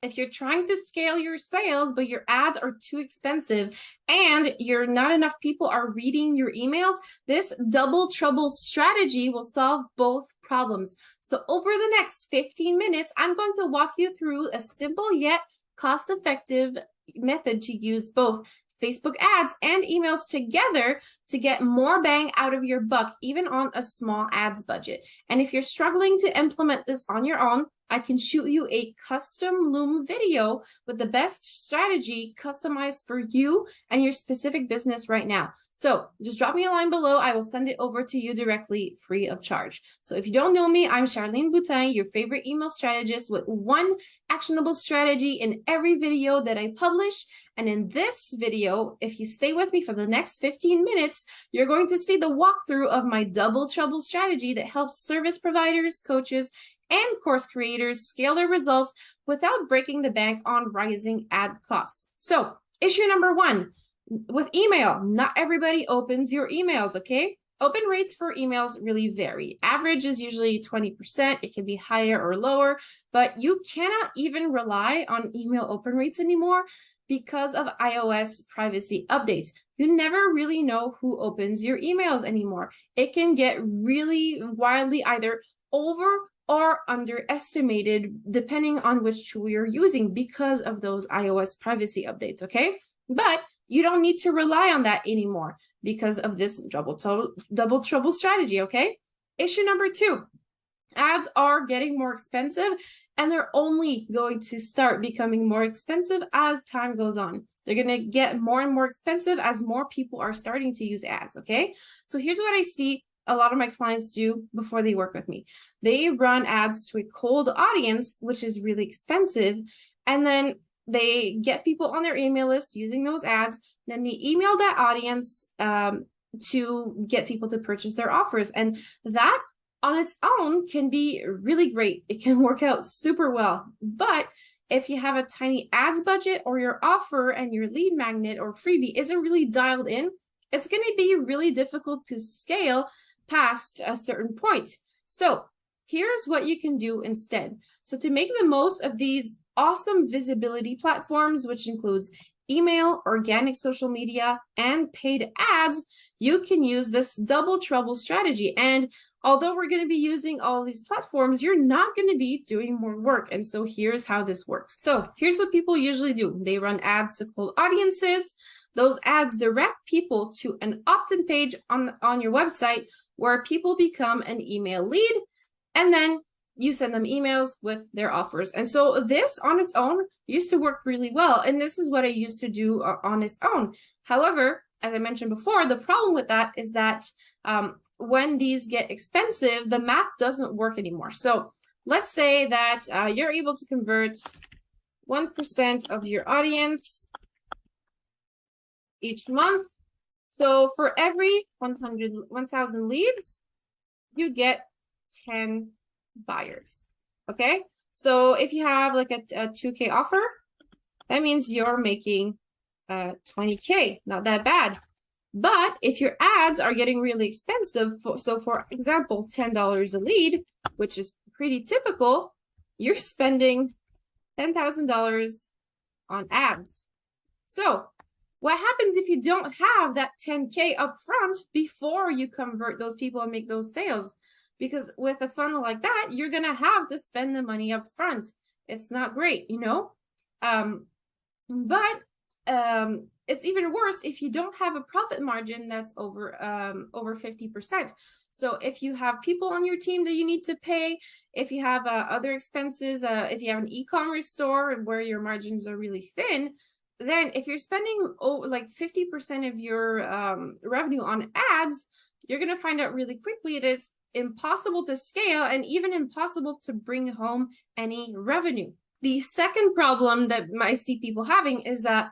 If you're trying to scale your sales, but your ads are too expensive and not enough people are reading your emails, this double trouble strategy will solve both problems. So over the next 15 minutes, I'm going to walk you through a simple yet cost-effective method to use both Facebook ads and emails together to get more bang out of your buck, even on a small ads budget. And if you're struggling to implement this on your own, I can shoot you a custom Loom video with the best strategy customized for you and your specific business right now. So just drop me a line below. I will send it over to you directly, free of charge. So if you don't know me, I'm Charlene Boutin, your favorite email strategist with one actionable strategy in every video that I publish. And in this video, if you stay with me for the next 15 minutes, you're going to see the walkthrough of my double trouble strategy that helps service providers, coaches, and course creators scale their results without breaking the bank on rising ad costs. So issue number one, with email, not everybody opens your emails, okay? Open rates for emails really vary. Average is usually 20%. It can be higher or lower, but you cannot even rely on email open rates anymore because of iOS privacy updates. You never really know who opens your emails anymore. It can get really wildly either over or underestimated depending on which tool you're using because of those iOS privacy updates, okay? But you don't need to rely on that anymore because of this double trouble strategy, okay? Issue number two, ads are getting more expensive and they're only going to start becoming more expensive as time goes on. They're going to get more and more expensive as more people are starting to use ads, okay? So here's what I see a lot of my clients do before they work with me. They run ads to a cold audience, which is really expensive, and then they get people on their email list using those ads. Then they email that audience to get people to purchase their offers. And that on its own can be really great. It can work out super well. But if you have a tiny ads budget or your offer and your lead magnet or freebie isn't really dialed in, it's going to be really difficult to scale past a certain point. So here's what you can do instead. So to make the most of these awesome visibility platforms, which includes email, organic social media, and paid ads, you can use this double trouble strategy. And although we're going to be using all these platforms, you're not going to be doing more work. And so here's how this works. So here's what people usually do. They run ads to cold audiences. Those ads direct people to an opt-in page on your website where people become an email lead, and then you send them emails with their offers. And so this on its own used to work really well. And this is what I used to do on its own. However, as I mentioned before, the problem with that is that when these get expensive, the math doesn't work anymore. So let's say that you're able to convert 1% of your audience each month. So for every 1,000 leads, you get 10 buyers, okay? So if you have like a 2K offer, that means you're making 20K, not that bad. But if your ads are getting really expensive, so for example, $10 a lead, which is pretty typical, you're spending $10,000 on ads. So what happens if you don't have that 10K up front before you convert those people and make those sales? Because with a funnel like that, you're going to have to spend the money up front. It's not great, you know? But it's even worse if you don't have a profit margin that's over 50%. So if you have people on your team that you need to pay, if you have other expenses, if you have an e-commerce store where your margins are really thin, then if you're spending like 50% of your revenue on ads, you're going to find out really quickly that it's impossible to scale and even impossible to bring home any revenue. The second problem that I see people having is that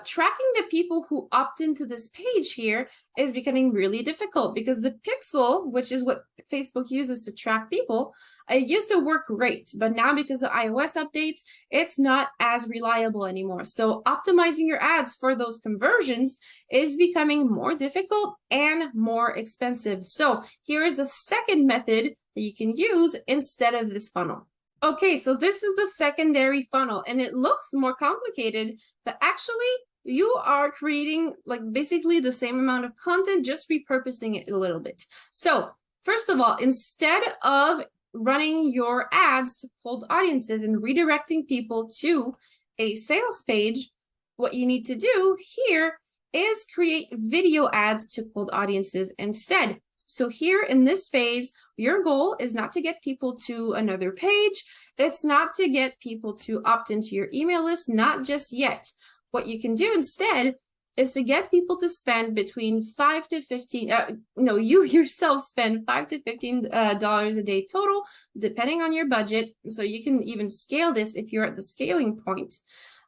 tracking the people who opt into this page here is becoming really difficult because the pixel, which is what Facebook uses to track people, it used to work great, but now because of iOS updates, it's not as reliable anymore. So optimizing your ads for those conversions is becoming more difficult and more expensive. So here is a second method that you can use instead of this funnel. Okay, so this is the secondary funnel, and it looks more complicated, but actually you are creating like basically the same amount of content, just repurposing it a little bit. So first of all, instead of running your ads to cold audiences and redirecting people to a sales page, what you need to do here is create video ads to cold audiences instead. So here in this phase, your goal is not to get people to another page. It's not to get people to opt into your email list, not just yet. What you can do instead is to get people to spend between 5 to 15, you yourself spend $5 to $15 a day total, depending on your budget. So you can even scale this if you're at the scaling point.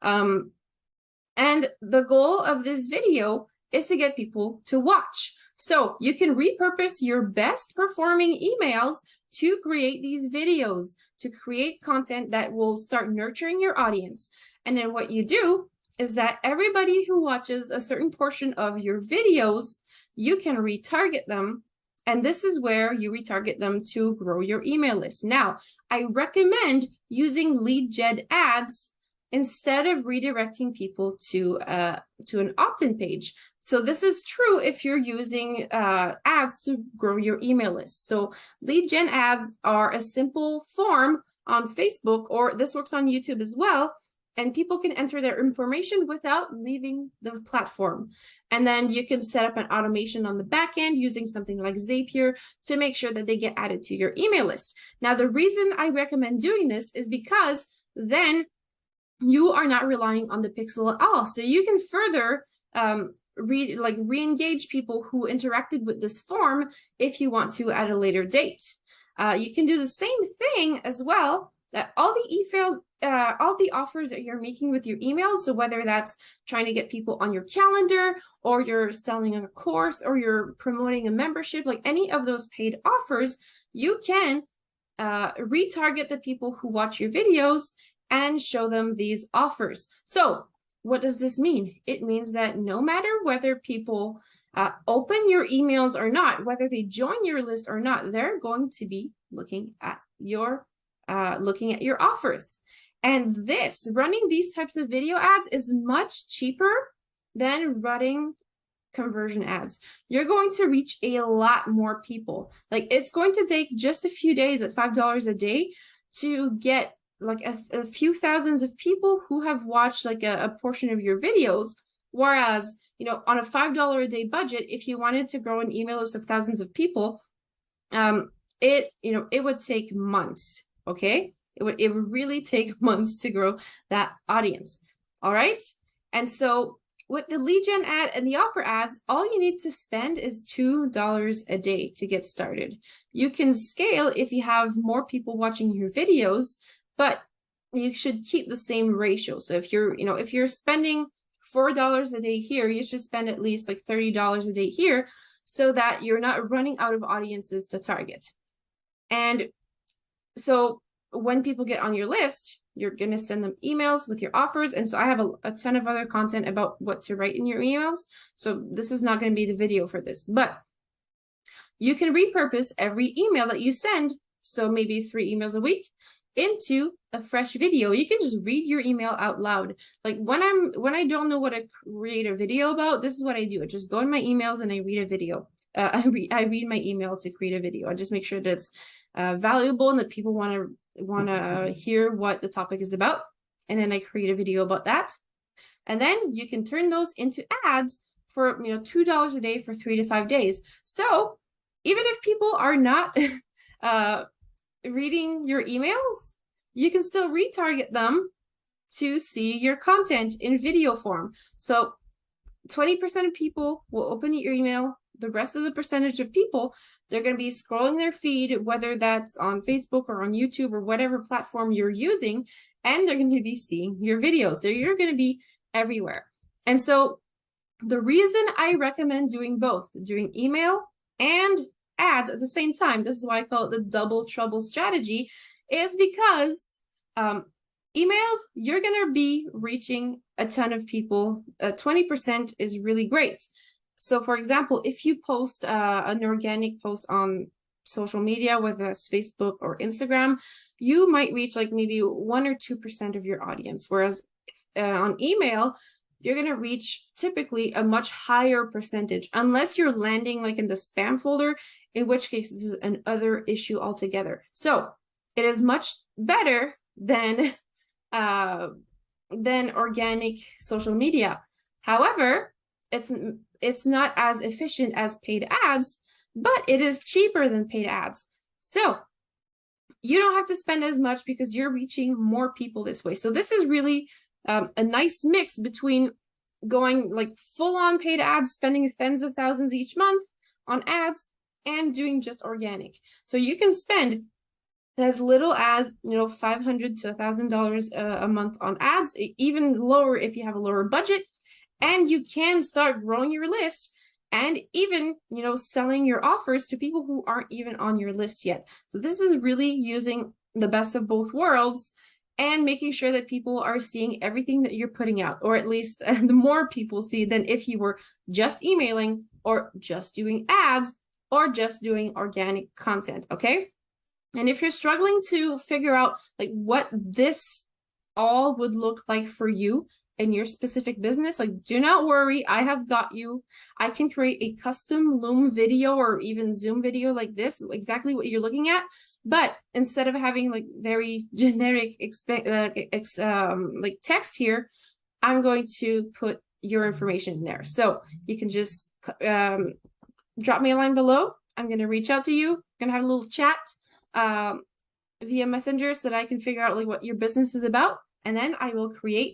And the goal of this video is to get people to watch. So you can repurpose your best performing emails to create these videos, to create content that will start nurturing your audience. And then what you do is that everybody who watches a certain portion of your videos, you can retarget them. And this is where you retarget them to grow your email list. Now, I recommend using lead gen ads instead of redirecting people to an opt-in page. So this is true if you're using ads to grow your email list. So lead gen ads are a simple form on Facebook, or this works on YouTube as well, and people can enter their information without leaving the platform. And then you can set up an automation on the back end using something like Zapier to make sure that they get added to your email list. Now, the reason I recommend doing this is because then you are not relying on the pixel at all. So you can further re-engage people who interacted with this form if you want to at a later date. You can do the same thing as well. All the offers that you're making with your emails, so whether that's trying to get people on your calendar, or you're selling a course, or you're promoting a membership, like any of those paid offers, you can retarget the people who watch your videos and show them these offers. So what does this mean? It means that no matter whether people open your emails or not, whether they join your list or not, they're going to be looking at your offers. And running these types of video ads is much cheaper than running conversion ads. You're going to reach a lot more people. Like, it's going to take just a few days at $5 a day to get like a few thousands of people who have watched like a portion of your videos. Whereas, on a $5 a day budget, if you wanted to grow an email list of thousands of people, it would take months. Okay, it would really take months to grow that audience. All right, and so with the lead gen ad and the offer ads, all you need to spend is $2 a day to get started. You can scale if you have more people watching your videos, but you should keep the same ratio. So if you're spending $4 a day here, you should spend at least like $30 a day here, so that you're not running out of audiences to target. And so when people get on your list, you're going to send them emails with your offers. And so I have a ton of other content about what to write in your emails. So this is not going to be the video for this, but you can repurpose every email that you send, so maybe 3 emails a week, into a fresh video. You can just read your email out loud. Like when I don't know what to create a video about, this is what I do. I just go in my emails and I read a video. I read my email to create a video. I just make sure that it's valuable and that people want to hear what the topic is about. And then I create a video about that. And then you can turn those into ads for $2 a day for 3 to 5 days. So even if people are not reading your emails, you can still retarget them to see your content in video form. So 20% of people will open your email. The rest of the percentage of people, they're going to be scrolling their feed, whether that's on Facebook or on YouTube or whatever platform you're using, and they're going to be seeing your videos. So you're going to be everywhere. And so the reason I recommend doing both, doing email and ads at the same time, this is why I call it the double trouble strategy, is because emails, you're going to be reaching a ton of people. 20% is really great. So for example, if you post an organic post on social media, whether that's Facebook or Instagram, you might reach like maybe 1 or 2% of your audience. Whereas on email, you're going to reach typically a much higher percentage, unless you're landing like in the spam folder, in which case this is another issue altogether. So it is much better than organic social media. However, it's not as efficient as paid ads, but it is cheaper than paid ads. So you don't have to spend as much because you're reaching more people this way. So this is really a nice mix between going like full on paid ads, spending tens of thousands each month on ads, and doing just organic. So you can spend as little as, $500 to $1,000 a month on ads, even lower if you have a lower budget, and you can start growing your list and even, selling your offers to people who aren't even on your list yet. So this is really using the best of both worlds and making sure that people are seeing everything that you're putting out, or at least the more people see than if you were just emailing or just doing ads or just doing organic content, okay? And if you're struggling to figure out like what this all would look like for you in your specific business, like do not worry, I have got you. I can create a custom Loom video or even Zoom video like this, exactly what you're looking at. But instead of having like very generic like text here, I'm going to put your information in there. So you can just drop me a line below. I'm going to reach out to you. I'm going to have a little chat via Messenger so that I can figure out like what your business is about. And then I will create that